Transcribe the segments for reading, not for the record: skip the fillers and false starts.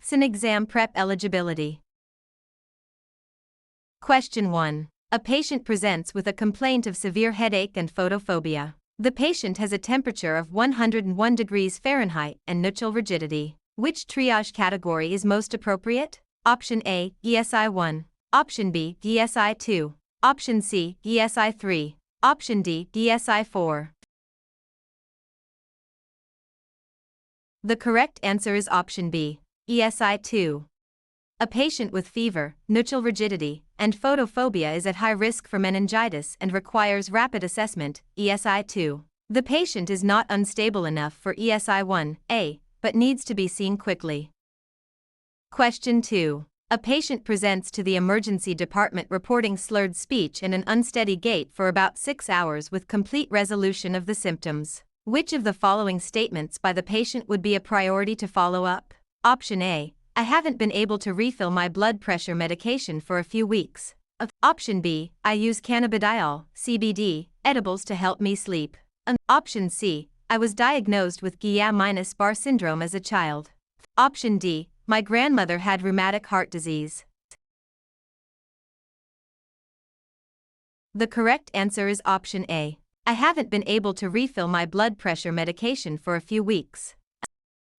CEN Exam Prep Eligibility. Question 1. A patient presents with a complaint of severe headache and photophobia. The patient has a temperature of 101 degrees Fahrenheit and nuchal rigidity. Which triage category is most appropriate? Option A, ESI 1. Option B, ESI 2. Option C, ESI 3. Option D, ESI 4. The correct answer is option B, ESI 2. A patient with fever, nuchal rigidity, and photophobia is at high risk for meningitis and requires rapid assessment, ESI 2. The patient is not unstable enough for ESI 1A, but needs to be seen quickly. Question 2. A patient presents to the emergency department reporting slurred speech and an unsteady gait for about 6 hours with complete resolution of the symptoms. Which of the following statements by the patient would be a priority to follow up? Option A. I haven't been able to refill my blood pressure medication for a few weeks. Option B. I use cannabidiol, CBD, edibles to help me sleep. Option C. I was diagnosed with Guillain-Barré syndrome as a child. Option D. My grandmother had rheumatic heart disease. The correct answer is option A. I haven't been able to refill my blood pressure medication for a few weeks.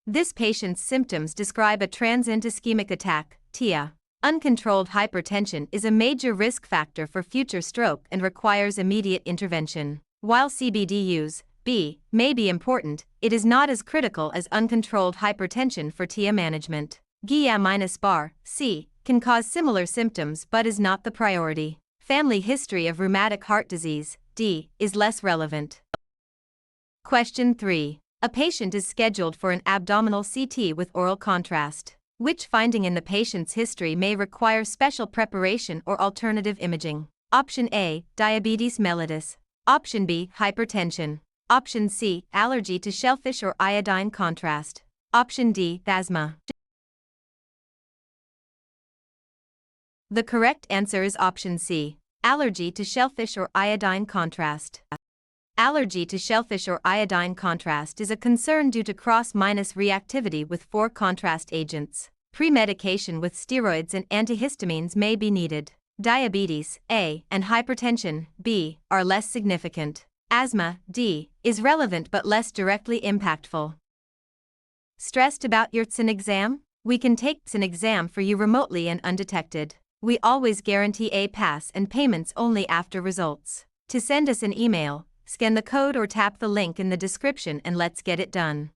This patient's symptoms describe a transient ischemic attack, TIA. Uncontrolled hypertension is a major risk factor for future stroke and requires immediate intervention. While CBD use, B, may be important, it is not as critical as uncontrolled hypertension for TIA management. Guillain-Barré, C, can cause similar symptoms but is not the priority. Family history of rheumatic heart disease, D, is less relevant. Question 3. A patient is scheduled for an abdominal CT with oral contrast. Which finding in the patient's history may require special preparation or alternative imaging? Option A, diabetes mellitus. Option B, hypertension. Option C, allergy to shellfish or iodine contrast. Option D, asthma. The correct answer is option C, allergy to shellfish or iodine contrast. Allergy to shellfish or iodine contrast is a concern due to cross-reactivity with 4 contrast agents. Pre-medication with steroids and antihistamines may be needed. Diabetes, A, and hypertension, B, are less significant. Asthma, D, is relevant but less directly impactful. Stressed about your CEN exam? We can take CEN exam for you remotely and undetected. We always guarantee a pass and payments only after results. To send us an email, scan the code or tap the link in the description and let's get it done.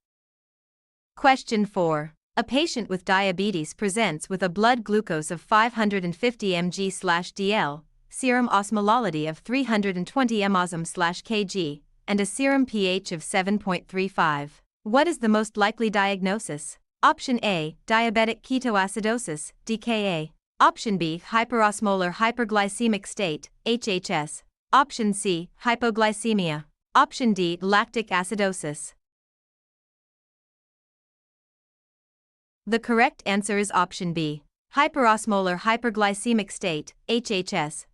Question 4. A patient with diabetes presents with a blood glucose of 550 mg/dl, serum osmolality of 320 mosm/kg, and a serum pH of 7.35. What is the most likely diagnosis? Option A, diabetic ketoacidosis, DKA. Option B, hyperosmolar hyperglycemic state, HHS. Option C, hypoglycemia. Option D, lactic acidosis. The correct answer is option B, hyperosmolar hyperglycemic state, HHS.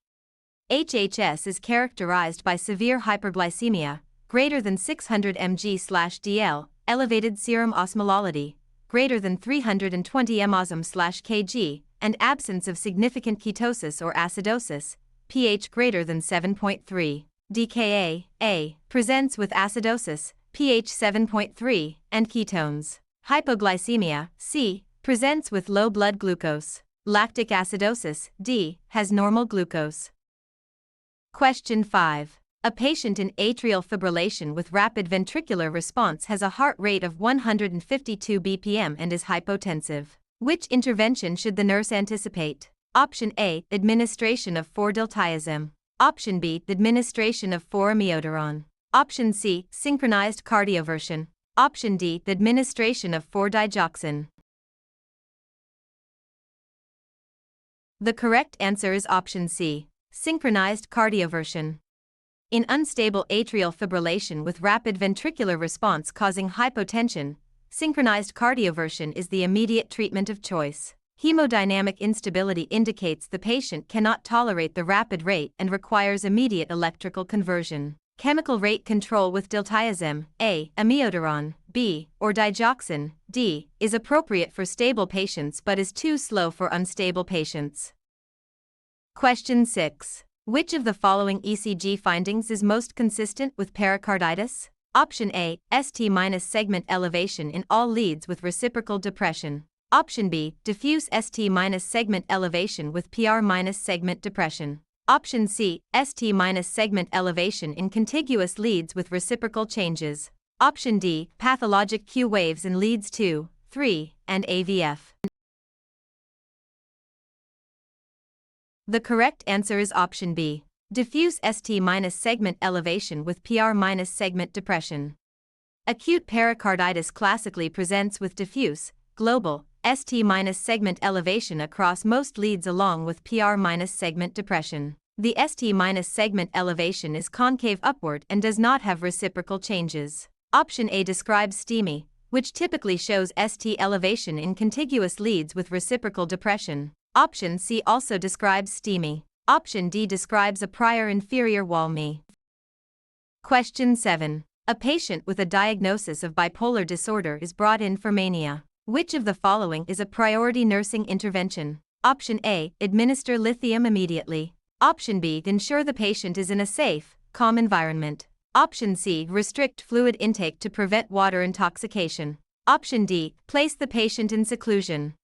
HHS is characterized by severe hyperglycemia, greater than 600 mg/dl, elevated serum osmolality, greater than 320 mosm/kg, and absence of significant ketosis or acidosis, pH greater than 7.3. DKA, A, presents with acidosis, pH 7.3, and ketones. Hypoglycemia, C, presents with low blood glucose. Lactic acidosis, D, has normal glucose. Question 5. A patient in atrial fibrillation with rapid ventricular response has a heart rate of 152 bpm and is hypotensive. Which intervention should the nurse anticipate? Option A, administration of 4-diltiazem. Option B, administration of 4-amiodarone. Option C, synchronized cardioversion. Option D, administration of 4-digoxin. The correct answer is option C, synchronized cardioversion. In unstable atrial fibrillation with rapid ventricular response causing hypotension, synchronized cardioversion is the immediate treatment of choice. Hemodynamic instability indicates the patient cannot tolerate the rapid rate and requires immediate electrical conversion. Chemical rate control with diltiazem, A, amiodarone, B, or digoxin, D, is appropriate for stable patients but is too slow for unstable patients. Question 6. Which of the following ECG findings is most consistent with pericarditis? Option A, ST- segment elevation in all leads with reciprocal depression. Option B, diffuse ST- segment elevation with PR- segment depression. Option C, ST- segment elevation in contiguous leads with reciprocal changes. Option D, pathologic Q waves in leads 2, 3, and AVF. The correct answer is option B, diffuse ST- segment elevation with PR- segment depression. Acute pericarditis classically presents with diffuse, global, ST- segment elevation across most leads along with PR- segment depression. The ST- segment elevation is concave upward and does not have reciprocal changes. Option A describes STEMI, which typically shows ST elevation in contiguous leads with reciprocal depression. Option C also describes STEMI. Option D describes a prior inferior wall ME. Question 7. A patient with a diagnosis of bipolar disorder is brought in for mania. Which of the following is a priority nursing intervention? Option A, administer lithium immediately. Option B, ensure the patient is in a safe, calm environment. Option C, restrict fluid intake to prevent water intoxication. Option D, place the patient in seclusion.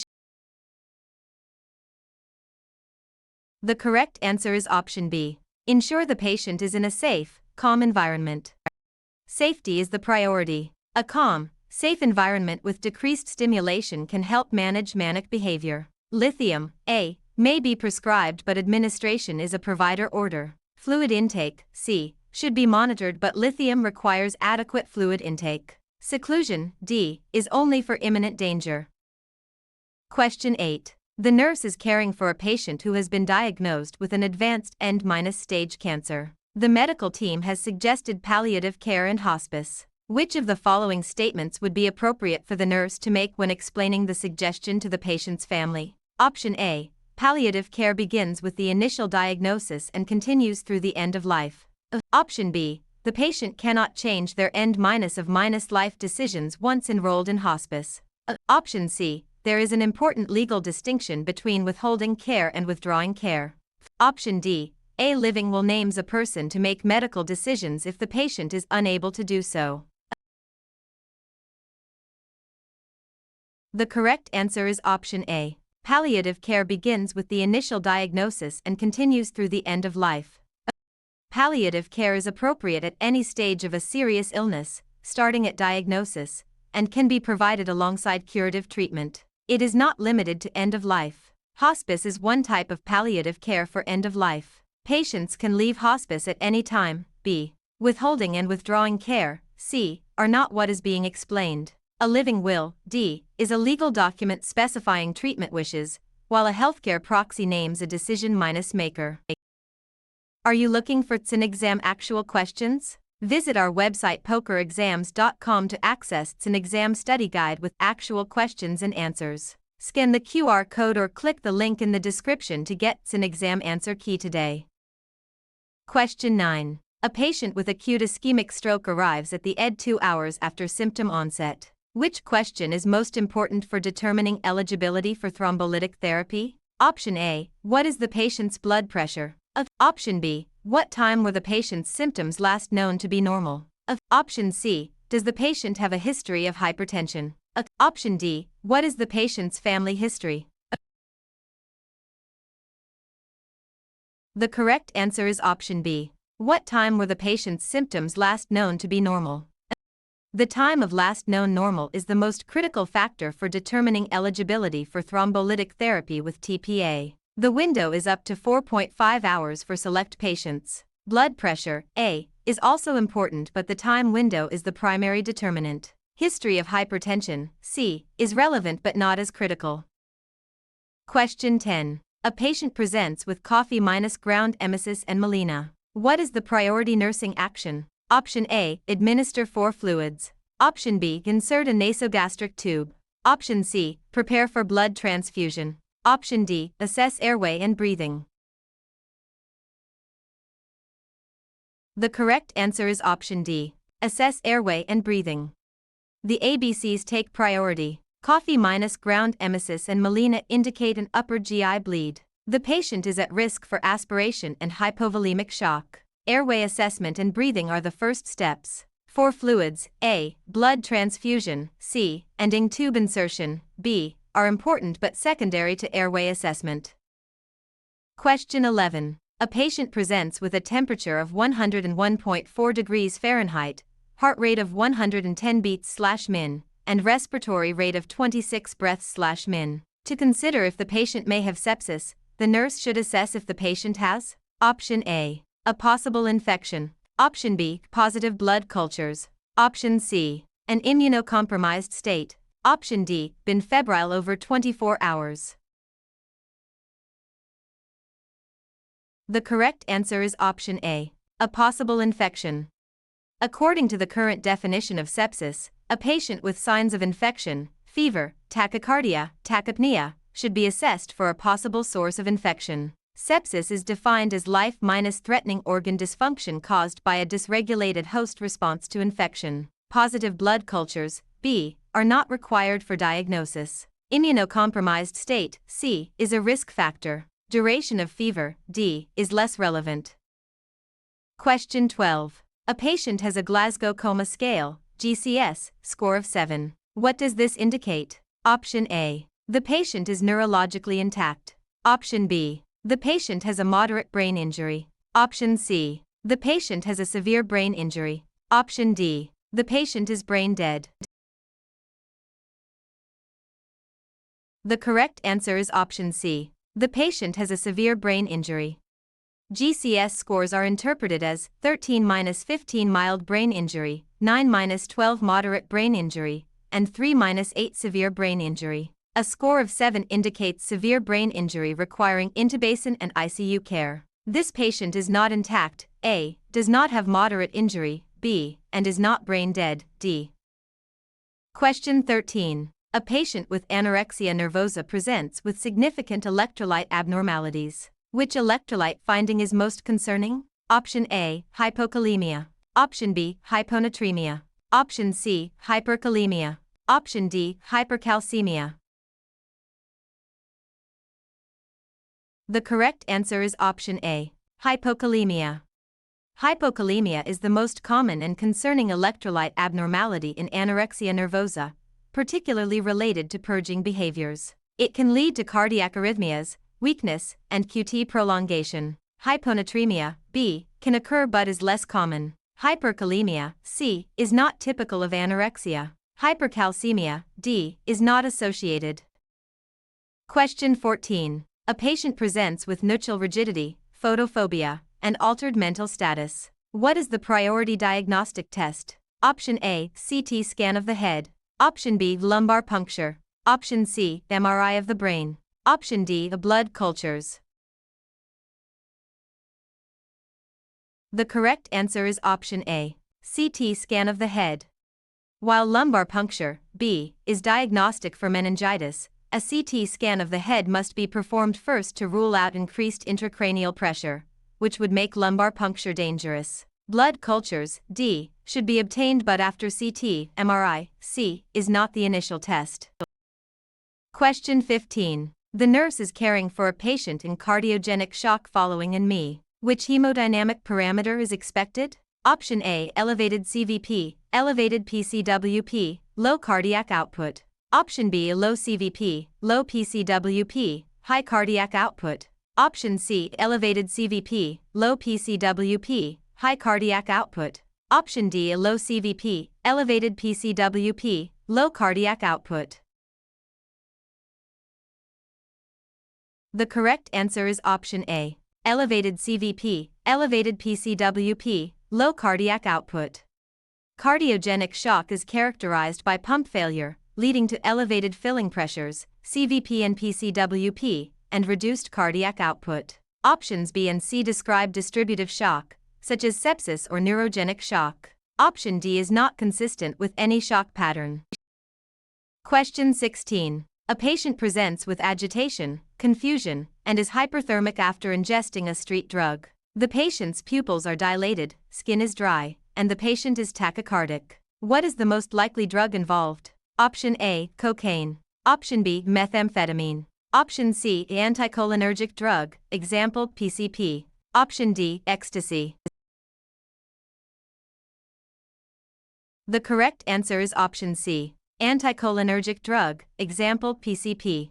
The correct answer is option B, ensure the patient is in a safe, calm environment. Safety is the priority. A calm, safe environment with decreased stimulation can help manage manic behavior. Lithium, A, may be prescribed but administration is a provider order. Fluid intake, C, should be monitored but lithium requires adequate fluid intake. Seclusion, D, is only for imminent danger. Question 8. The nurse is caring for a patient who has been diagnosed with an advanced end-stage cancer. The medical team has suggested palliative care and hospice. Which of the following statements would be appropriate for the nurse to make when explaining the suggestion to the patient's family? Option A, palliative care begins with the initial diagnosis and continues through the end of life. Option B, the patient cannot change their end-of-life decisions once enrolled in hospice. Option C, there is an important legal distinction between withholding care and withdrawing care. Option D, a living will names a person to make medical decisions if the patient is unable to do so. The correct answer is option A. Palliative care begins with the initial diagnosis and continues through the end of life. Palliative care is appropriate at any stage of a serious illness, starting at diagnosis, and can be provided alongside curative treatment. It is not limited to end of life. Hospice is one type of palliative care for end of life. Patients can leave hospice at any time. B. Withholding and withdrawing care, C, are not what is being explained. A living will, D, is a legal document specifying treatment wishes, while a healthcare proxy names a decision-maker. Are you looking for CEN Exam actual questions? Visit our website pokerexams.com to access CEN Exam Study Guide with actual questions and answers. Scan the QR code or click the link in the description to get CEN Exam answer key today. Question 9. A patient with acute ischemic stroke arrives at the ED 2 hours after symptom onset. Which question is most important for determining eligibility for thrombolytic therapy? Option A, what is the patient's blood pressure? Option B, what time were the patient's symptoms last known to be normal? Option C, does the patient have a history of hypertension? Option D, what is the patient's family history? The correct answer is option B. What time were the patient's symptoms last known to be normal? The time of last known normal is the most critical factor for determining eligibility for thrombolytic therapy with TPA. The window is up to 4.5 hours for select patients. Blood pressure, A, is also important but the time window is the primary determinant. History of hypertension, C, is relevant but not as critical. Question 10. A patient presents with coffee minus ground emesis and melena. What is the priority nursing action? Option A, administer 4 fluids. Option B, insert a nasogastric tube. Option C, prepare for blood transfusion. Option D, assess airway and breathing. The correct answer is option D. Assess airway and breathing. The ABCs take priority. Coffee minus ground emesis and melena indicate an upper GI bleed. The patient is at risk for aspiration and hypovolemic shock. Airway assessment and breathing are the first steps. For fluids, A, blood transfusion, C, and ing tube insertion, B, are important but secondary to airway assessment. Question 11. A patient presents with a temperature of 101.4 degrees Fahrenheit, heart rate of 110 beats/min, and respiratory rate of 26 breaths/min. To consider if the patient may have sepsis, the nurse should assess if the patient has option A, a possible infection, option B, positive blood cultures, option C, an immunocompromised state, option D, been febrile over 24 hours. The correct answer is option A, a possible infection. According to the current definition of sepsis, a patient with signs of infection, fever, tachycardia, tachypnea, should be assessed for a possible source of infection. Sepsis is defined as life-threatening organ dysfunction caused by a dysregulated host response to infection. Positive blood cultures, B, are not required for diagnosis. Immunocompromised state, C, is a risk factor. Duration of fever, D, is less relevant. Question 12. A patient has a Glasgow Coma Scale, GCS, score of 7. What does this indicate? Option A. The patient is neurologically intact. Option B. The patient has a moderate brain injury. Option C. The patient has a severe brain injury. Option D. The patient is brain dead. The correct answer is option C. The patient has a severe brain injury. GCS scores are interpreted as 13-15 mild brain injury, 9-12 moderate brain injury, and 3-8 severe brain injury. A score of 7 indicates severe brain injury requiring intubation and ICU care. This patient is not intact, A, does not have moderate injury, B, and is not brain dead, D. Question 13. A patient with anorexia nervosa presents with significant electrolyte abnormalities. Which electrolyte finding is most concerning? Option A, hypokalemia. Option B, hyponatremia. Option C, hyperkalemia. Option D, hypercalcemia. The correct answer is option A, hypokalemia. Hypokalemia is the most common and concerning electrolyte abnormality in anorexia nervosa, particularly related to purging behaviors. It can lead to cardiac arrhythmias, weakness, and QT prolongation. Hyponatremia, B, can occur but is less common. Hyperkalemia, C, is not typical of anorexia. Hypercalcemia, D, is not associated. Question 14. A patient presents with nuchal rigidity, photophobia, and altered mental status. What is the priority diagnostic test? Option A, CT scan of the head. Option B, lumbar puncture. Option C, MRI of the brain. Option D, the blood cultures. The correct answer is option A, CT scan of the head. While lumbar puncture, B, is diagnostic for meningitis, a CT scan of the head must be performed first to rule out increased intracranial pressure, which would make lumbar puncture dangerous. Blood cultures, D, should be obtained but after CT, MRI, C, is not the initial test. Question 15. The nurse is caring for a patient in cardiogenic shock following an ME. Which hemodynamic parameter is expected? Option A, elevated CVP, elevated PCWP, low cardiac output. Option B, low CVP, low PCWP, high cardiac output. Option C, elevated CVP, low PCWP, high cardiac output. Option D, low CVP, elevated PCWP, low cardiac output. The correct answer is option A, elevated CVP, elevated PCWP, low cardiac output. Cardiogenic shock is characterized by pump failure, leading to elevated filling pressures, CVP and PCWP, and reduced cardiac output. Options B and C describe distributive shock, such as sepsis or neurogenic shock. Option D is not consistent with any shock pattern. Question 16. A patient presents with agitation, confusion, and is hyperthermic after ingesting a street drug. The patient's pupils are dilated, skin is dry, and the patient is tachycardic. What is the most likely drug involved? Option A, cocaine. Option B, methamphetamine. Option C, anticholinergic drug, example PCP. Option D, ecstasy. The correct answer is option C, anticholinergic drug, example PCP.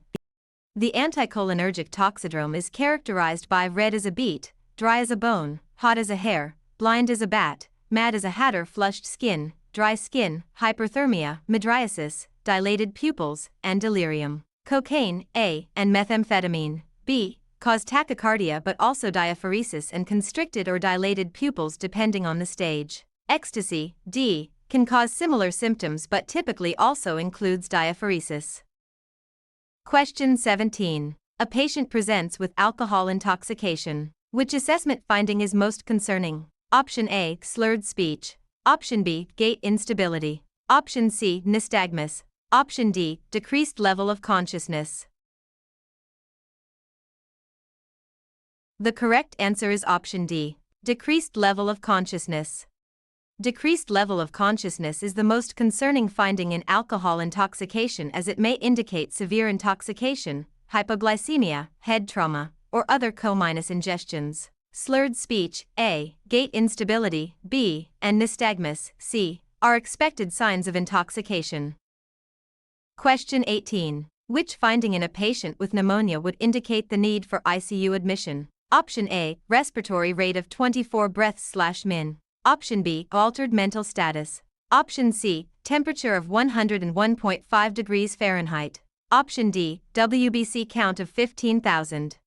The anticholinergic toxidrome is characterized by red as a beet, dry as a bone, hot as a hare, blind as a bat, mad as a hatter, flushed skin, dry skin, hyperthermia, mydriasis, dilated pupils, and delirium. Cocaine, A, and methamphetamine, B, cause tachycardia but also diaphoresis and constricted or dilated pupils depending on the stage. Ecstasy, D, can cause similar symptoms but typically also includes diaphoresis. Question 17. A patient presents with alcohol intoxication. Which assessment finding is most concerning? Option A, slurred speech. Option B, gait instability. Option C, nystagmus. Option D, decreased level of consciousness. The correct answer is option D, decreased level of consciousness. Decreased level of consciousness is the most concerning finding in alcohol intoxication as it may indicate severe intoxication, hypoglycemia, head trauma, or other co-ingestions. Slurred speech, A, gait instability, B, and nystagmus, C, are expected signs of intoxication. Question 18. Which finding in a patient with pneumonia would indicate the need for ICU admission? Option A, respiratory rate of 24 breaths/min. Option B, altered mental status. Option C, temperature of 101.5 degrees Fahrenheit. Option D, WBC count of 15,000.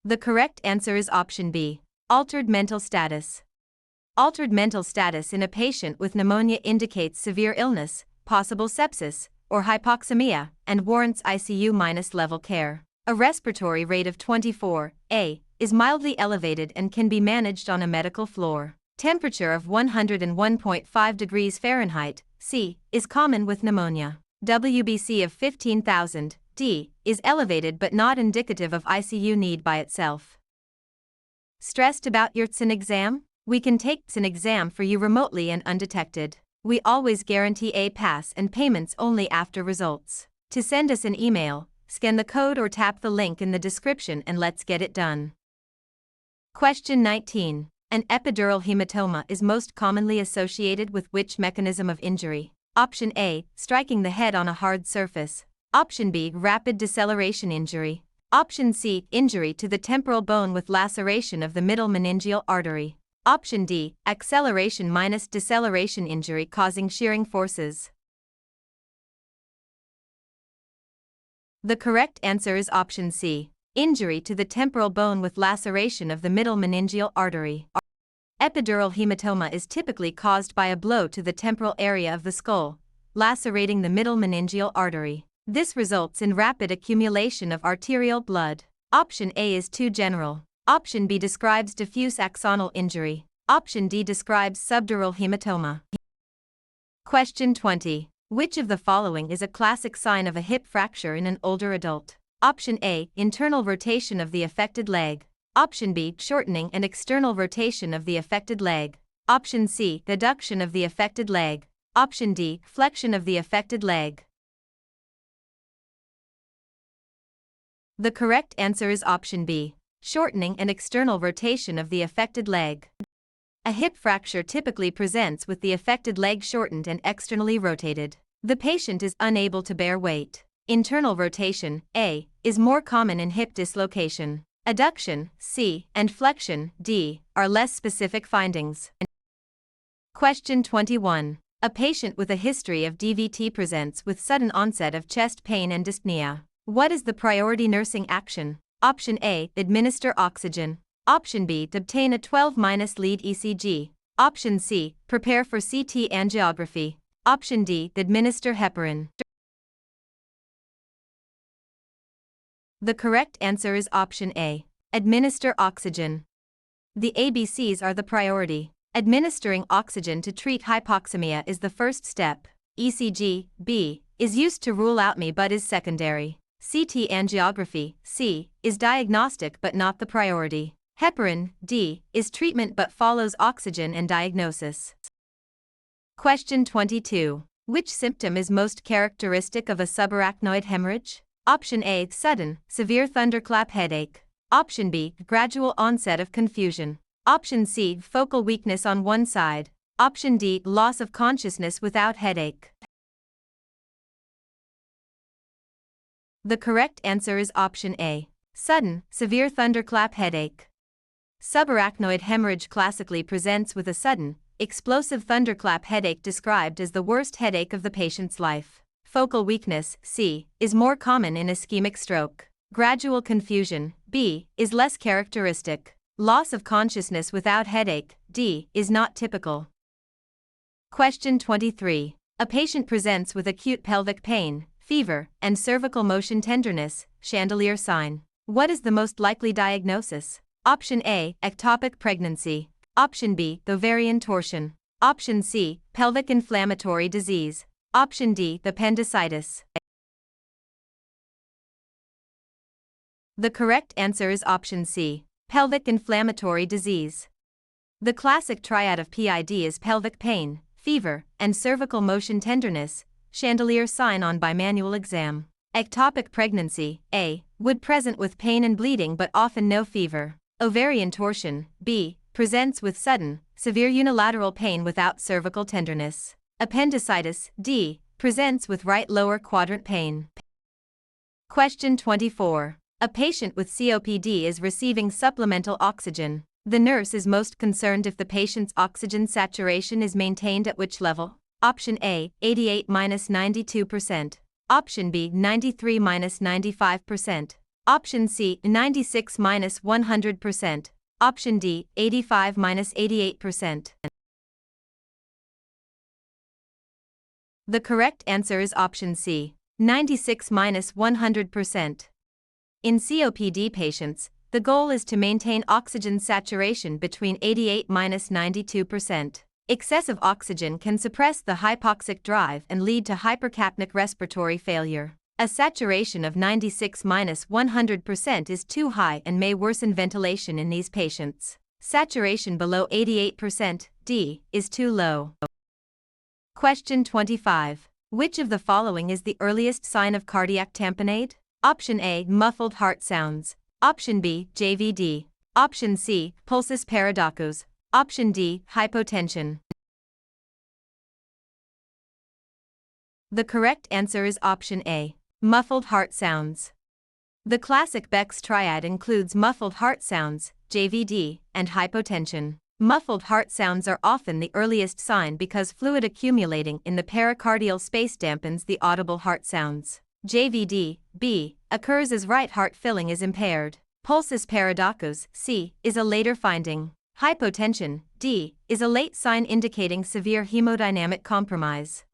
The correct answer is option B, altered mental status. Altered mental status in a patient with pneumonia indicates severe illness, possible sepsis, or hypoxemia, and warrants ICU-level care. A respiratory rate of 24, A, is mildly elevated and can be managed on a medical floor. Temperature of 101.5 degrees Fahrenheit, C, is common with pneumonia. WBC of 15,000, D, is elevated but not indicative of ICU need by itself. Stressed about your CEN exam? We can take CEN exam for you remotely and undetected. We always guarantee a pass and payments only after results. To send us an email, scan the code or tap the link in the description and let's get it done. Question 19. An epidural hematoma is most commonly associated with which mechanism of injury? Option A, striking the head on a hard surface. Option B, rapid deceleration injury. Option C, injury to the temporal bone with laceration of the middle meningeal artery. Option D, acceleration minus deceleration injury causing shearing forces. The correct answer is option C, injury to the temporal bone with laceration of the middle meningeal artery. Epidural hematoma is typically caused by a blow to the temporal area of the skull, lacerating the middle meningeal artery. This results in rapid accumulation of arterial blood. Option A is too general. Option B describes diffuse axonal injury. Option D describes subdural hematoma. Question 20. Which of the following is a classic sign of a hip fracture in an older adult? Option A, internal rotation of the affected leg. Option B, shortening and external rotation of the affected leg. Option C, adduction of the affected leg. Option D, flexion of the affected leg. The correct answer is option B, shortening and external rotation of the affected leg. A hip fracture typically presents with the affected leg shortened and externally rotated. The patient is unable to bear weight. Internal rotation, A, is more common in hip dislocation. Adduction, C, and flexion, D, are less specific findings. Question 21. A patient with a history of DVT presents with sudden onset of chest pain and dyspnea. What is the priority nursing action? Option A, administer oxygen. Option B, obtain a 12-lead ECG. Option C, prepare for CT angiography. Option D, administer heparin. The correct answer is option A, administer oxygen. The ABCs are the priority. Administering oxygen to treat hypoxemia is the first step. ECG, B, is used to rule out ME but is secondary. CT angiography, C, is diagnostic but not the priority. Heparin, D, is treatment but follows oxygen and diagnosis. Question 22. Which symptom is most characteristic of a subarachnoid hemorrhage? Option A, sudden, severe thunderclap headache. Option B, gradual onset of confusion. Option C, focal weakness on one side. Option D, loss of consciousness without headache. The correct answer is option A, sudden, severe thunderclap headache. Subarachnoid hemorrhage classically presents with a sudden, explosive thunderclap headache described as the worst headache of the patient's life. Focal weakness, C, is more common in ischemic stroke. Gradual confusion, B, is less characteristic. Loss of consciousness without headache, D, is not typical. Question 23. A patient presents with acute pelvic pain, fever, and cervical motion tenderness, chandelier sign. What is the most likely diagnosis? Option A, ectopic pregnancy. Option B, ovarian torsion. Option C, pelvic inflammatory disease. Option D, appendicitis. The correct answer is option C, pelvic inflammatory disease. The classic triad of PID is pelvic pain, fever, and cervical motion tenderness, chandelier sign on bimanual exam. Ectopic pregnancy, A, would present with pain and bleeding but often no fever. Ovarian torsion, B, presents with sudden, severe unilateral pain without cervical tenderness. Appendicitis, D, presents with right lower quadrant pain. Question 24. A patient with COPD is receiving supplemental oxygen. The nurse is most concerned if the patient's oxygen saturation is maintained at which level? Option A, 88-92%. Option B, 93-95%. Option C, 96-100%. Option D, 85-88%. The correct answer is option C, 96-100%. In COPD patients, the goal is to maintain oxygen saturation between 88-92%. Excessive oxygen can suppress the hypoxic drive and lead to hypercapnic respiratory failure. A saturation of 96-100% is too high and may worsen ventilation in these patients. Saturation below 88%, D, is too low. Question 25. Which of the following is the earliest sign of cardiac tamponade? Option A, muffled heart sounds. Option B, JVD. Option C, pulsus paradocus. Option D, hypotension. The correct answer is option A, muffled heart sounds. The classic Beck's triad includes muffled heart sounds, JVD, and hypotension. Muffled heart sounds are often the earliest sign because fluid accumulating in the pericardial space dampens the audible heart sounds. JVD, B, occurs as right heart filling is impaired. Pulsus paradocus, C, is a later finding. Hypotension, D, is a late sign indicating severe hemodynamic compromise.